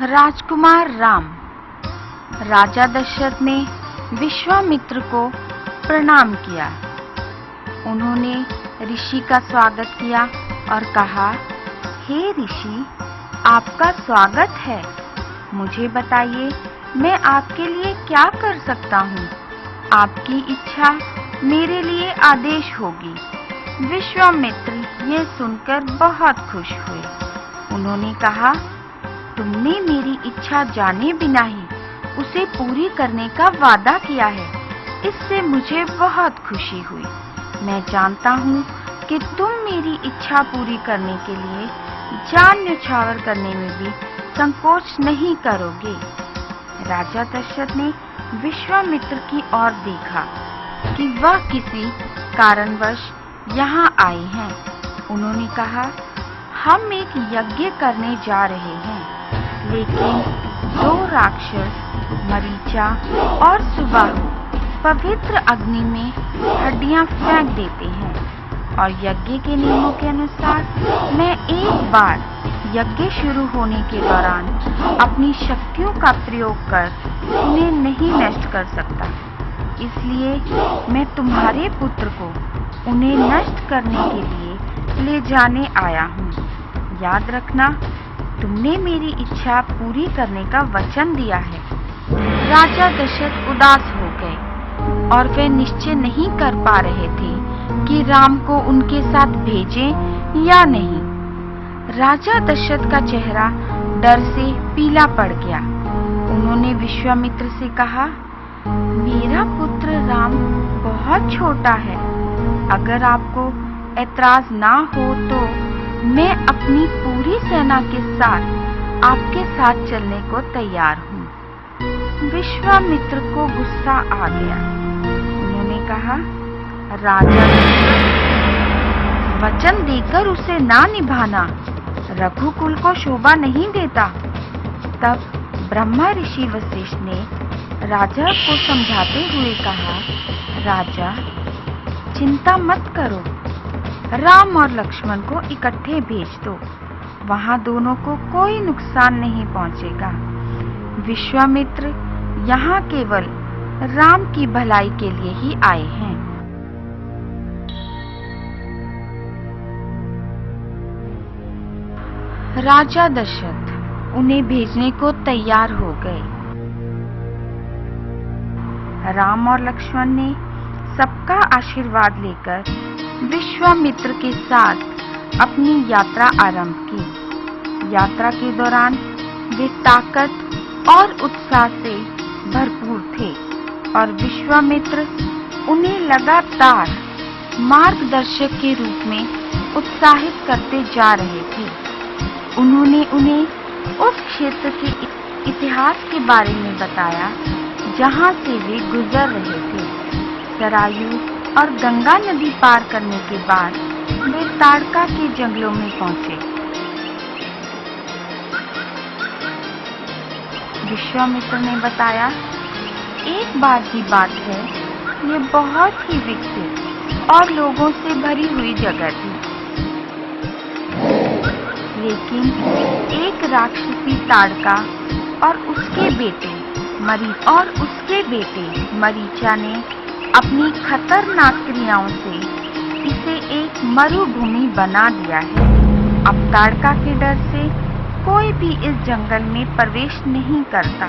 राजकुमार राम। राजा दशरथ ने विश्वामित्र को प्रणाम किया। उन्होंने ऋषि का स्वागत किया और कहा, हे ऋषि, आपका स्वागत है। मुझे बताइए, मैं आपके लिए क्या कर सकता हूँ? आपकी इच्छा मेरे लिए आदेश होगी। विश्वामित्र ये सुनकर बहुत खुश हुए। उन्होंने कहा, तुमने मेरी इच्छा जाने बिना ही उसे पूरी करने का वादा किया है। इससे मुझे बहुत खुशी हुई। मैं जानता हूँ कि तुम मेरी इच्छा पूरी करने के लिए जान न्यौछावर करने में भी संकोच नहीं करोगे। राजा दशरथ ने विश्वामित्र की ओर देखा कि वह किसी कारणवश यहाँ आए हैं। उन्होंने कहा, हम एक यज्ञ करने जा रहे हैं, लेकिन दो राक्षस मरीचा और सुबाहु पवित्र अग्नि में हड्डियां फेंक देते हैं और यज्ञ के नियमों के अनुसार मैं एक बार यज्ञ शुरू होने के दौरान अपनी शक्तियों का प्रयोग कर उन्हें नहीं नष्ट कर सकता। इसलिए मैं तुम्हारे पुत्र को उन्हें नष्ट करने के लिए ले जाने आया हूँ। याद रखना, तुमने मेरी इच्छा पूरी करने का वचन दिया है। राजा दशरथ उदास हो गए और वे निश्चय नहीं कर पा रहे थे कि राम को उनके साथ भेजें या नहीं। राजा दशरथ का चेहरा डर से पीला पड़ गया। उन्होंने विश्वामित्र से कहा, मेरा पुत्र राम बहुत छोटा है। अगर आपको ऐतराज ना हो तो मैं अपनी पूरी सेना के साथ आपके साथ चलने को तैयार हूँ। विश्वामित्र को गुस्सा आ गया। उन्होंने कहा, राजा, वचन देकर उसे ना निभाना रघुकुल को शोभा नहीं देता। तब ब्रह्मा ऋषि वशिष्ठ ने राजा को समझाते हुए कहा, राजा, चिंता मत करो। राम और लक्ष्मण को इकट्ठे भेज दो। वहां दोनों को कोई नुकसान नहीं पहुंचेगा। विश्वामित्र यहाँ केवल राम की भलाई के लिए ही आए हैं। राजा दशरथ उन्हें भेजने को तैयार हो गए। राम और लक्ष्मण ने सबका आशीर्वाद लेकर विश्वामित्र के साथ अपनी यात्रा आरंभ की। यात्रा के दौरान वे ताकत और उत्साह से भरपूर थे और विश्वामित्र उन्हें लगातार मार्गदर्शक के रूप में उत्साहित करते जा रहे थे। उन्होंने उन्हें उस क्षेत्र के इतिहास के बारे में बताया जहां से वे गुजर रहे थे। सरायू और गंगा नदी पार करने के बाद वे ताड़का के जंगलों में पहुंचे। विश्वामित्र ने बताया, एक बार की बात है, ये बहुत ही विकसित और लोगों से भरी हुई जगह थी। लेकिन एक राक्षसी ताड़का और उसके बेटे मरीचा ने अपनी खतरनाक क्रियाओं से इसे एक मरुभूमि बना दिया है। अब ताड़का के डर से कोई भी इस जंगल में प्रवेश नहीं करता।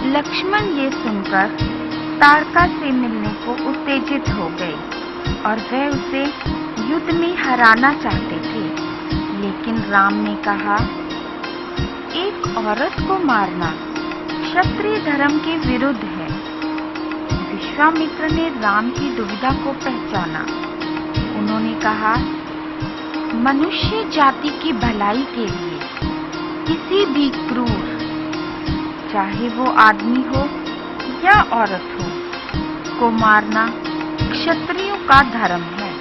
लक्ष्मण ये सुनकर ताड़का से मिलने को उत्तेजित हो गए और वह उसे युद्ध में हराना चाहते थे। लेकिन राम ने कहा, एक औरत को मारना क्षत्रिय धर्म के विरुद्ध है। विश्वामित्र ने राम की दुविधा को पहचाना। उन्होंने कहा, मनुष्य जाति की भलाई के लिए किसी भी क्रूर, चाहे वो आदमी हो या औरत हो, को मारना क्षत्रियों का धर्म है।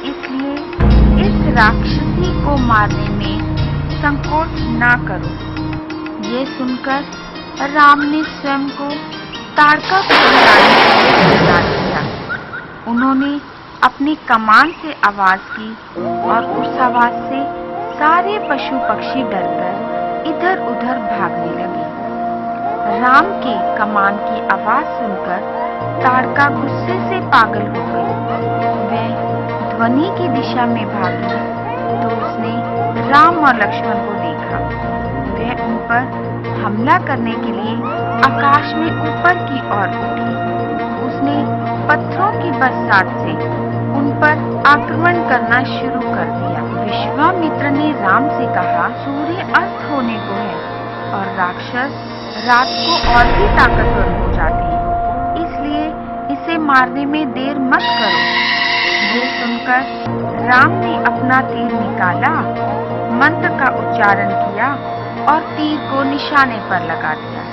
इसलिए इस राक्षसी को मारने में संकोच ना करो। ये सुनकर राम ने स्वयं को ताड़का को हराने के लिए तैयार किया। उन्होंने अपनी कमान से आवाज की और उस आवाज से सारे पशु पक्षी डरकर इधर उधर भागने लगे। राम के कमान की आवाज सुनकर ताड़का गुस्से से पागल हो गई। वह ध्वनि की दिशा में भागी तो उसने राम और लक्ष्मण को देखा। वह उन पर हमला करने के लिए आकाश में ऊपर की ओर उठी। उसने पत्थरों की बरसात से उन पर आक्रमण करना शुरू कर दिया। विश्वामित्र ने राम से कहा, सूर्य अस्त होने को है और राक्षस रात को और भी ताकतवर हो जाते हैं, इसलिए इसे मारने में देर मत करो। ये सुनकर राम ने अपना तीर निकाला, मंत्र का उच्चारण किया और तीर को निशाने पर लगा दिया।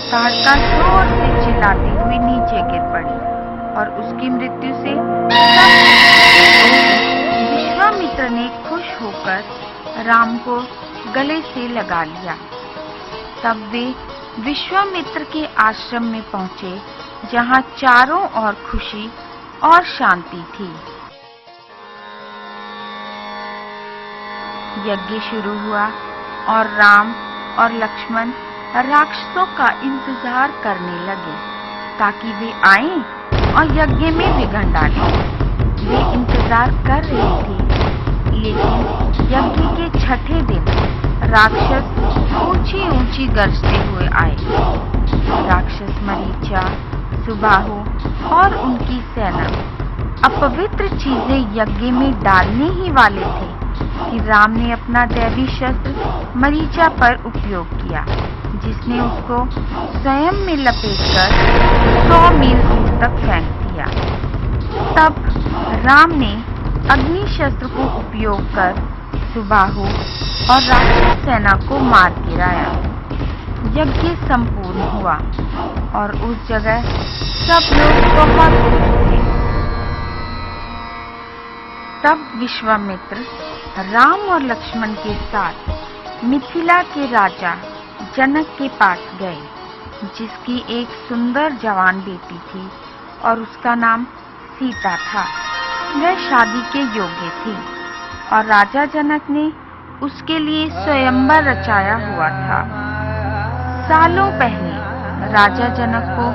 ताड़का जोर से चिल्लाती हुई नीचे गिर पड़ी और उसकी मृत्यु से विश्वामित्र ने खुश होकर राम को गले से लगा लिया। तब वे विश्वामित्र के आश्रम में पहुंचे, जहां चारों ओर खुशी और शांति थी। यज्ञ शुरू हुआ और राम और लक्ष्मण राक्षसों का इंतजार करने लगे ताकि वे आएं और यज्ञ में विघ्न डालें। वे इंतजार कर रहे थे, लेकिन यज्ञ के छठे दिन राक्षस ऊंची ऊंची गरजते हुए आए। राक्षस मरीचा, सुबाहु और उनकी सेना अपवित्र चीजें यज्ञ में डालने ही वाले थे कि राम ने अपना दैवी शस्त्र मरीचा पर उपयोग किया, जिसने उसको स्वयं में लपेटकर 100 मील दूर तक फेंक दिया। तब राम ने अग्नि शस्त्र को उपयोग कर सुबाहु और राक्षस सेना को मार गिराया। यज्ञ संपूर्ण हुआ और उस जगह सब लोग बहुत खुश थे। तब विश्वामित्र राम और लक्ष्मण के साथ मिथिला के राजा जनक के पास गए, जिसकी एक सुंदर जवान बेटी थी और उसका नाम सीता था। वह शादी के योग्य थी और राजा जनक ने उसके लिए स्वयंवर रचाया हुआ था। सालों पहले राजा जनक को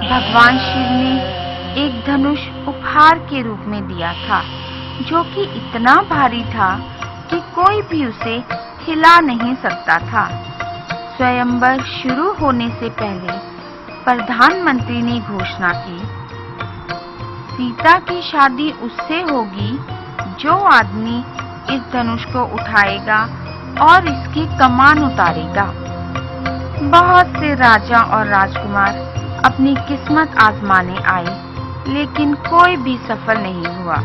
भगवान शिव ने एक धनुष उपहार के रूप में दिया था, जो कि इतना भारी था कि कोई भी उसे हिला नहीं सकता था। स्वयंवर शुरू होने से पहले प्रधानमंत्री ने घोषणा की, सीता की शादी उससे होगी जो आदमी इस धनुष को उठाएगा और इसकी कमान उतारेगा। बहुत से राजा और राजकुमार अपनी किस्मत आजमाने आए, लेकिन कोई भी सफल नहीं हुआ।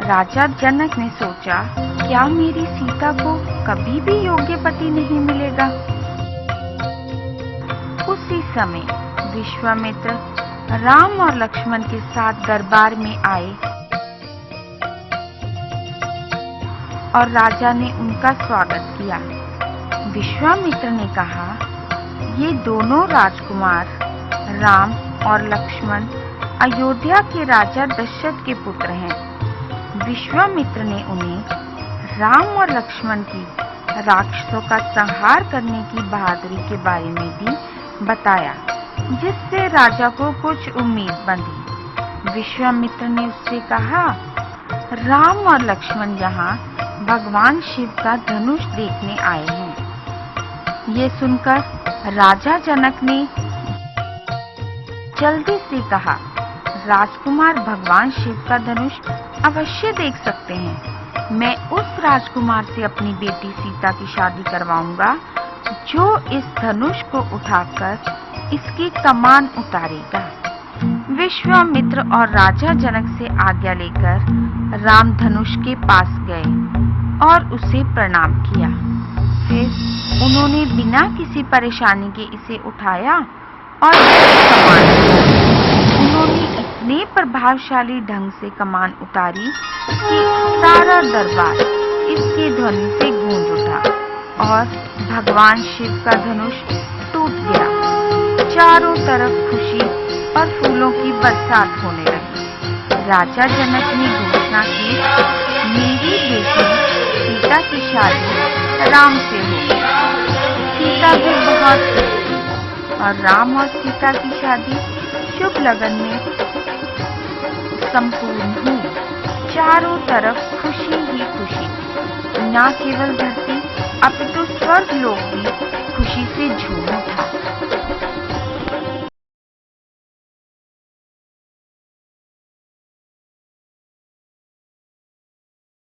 राजा जनक ने सोचा, क्या मेरी सीता को कभी भी योग्य पति नहीं मिलेगा? उसी समय विश्वामित्र राम और लक्ष्मण के साथ दरबार में आए और राजा ने उनका स्वागत किया। विश्वामित्र ने कहा, ये दोनों राजकुमार राम और लक्ष्मण अयोध्या के राजा दशरथ के पुत्र हैं। विश्वामित्र ने उन्हें राम और लक्ष्मण की राक्षसों का संहार करने की बहादुरी के बारे में भी बताया, जिससे राजा को कुछ उम्मीद बंधी। विश्वामित्र ने उससे कहा, राम और लक्ष्मण यहाँ भगवान शिव का धनुष देखने आए हैं। ये सुनकर राजा जनक ने जल्दी से कहा, राजकुमार भगवान शिव का धनुष अवश्य देख सकते हैं। मैं उस राजकुमार से अपनी बेटी सीता की शादी करवाऊंगा जो इस धनुष को उठाकर इसकी कमान उतारेगा। विश्वामित्र और राजा जनक से आज्ञा लेकर राम धनुष के पास गए और उसे प्रणाम किया। फिर उन्होंने बिना किसी परेशानी के इसे उठाया और कमान उन्होंने इतने प्रभावशाली ढंग से कमान उतारी कि सारा दरबार इसकी ध्वनि से गूंज उठा और भगवान शिव का धनुष टूट गया। चारों तरफ खुशी और फूलों की बरसात होने लगी। राजा जनक ने घोषणा की, मेरी बेटी सीता की शादी राम से होगी। और राम और सीता की शादी शुभ लगन में संपूर्ण हुई। चारों तरफ खुशी ही खुशी, न केवल धरती अपितु स्वर्ग लोक भी खुशी से झूम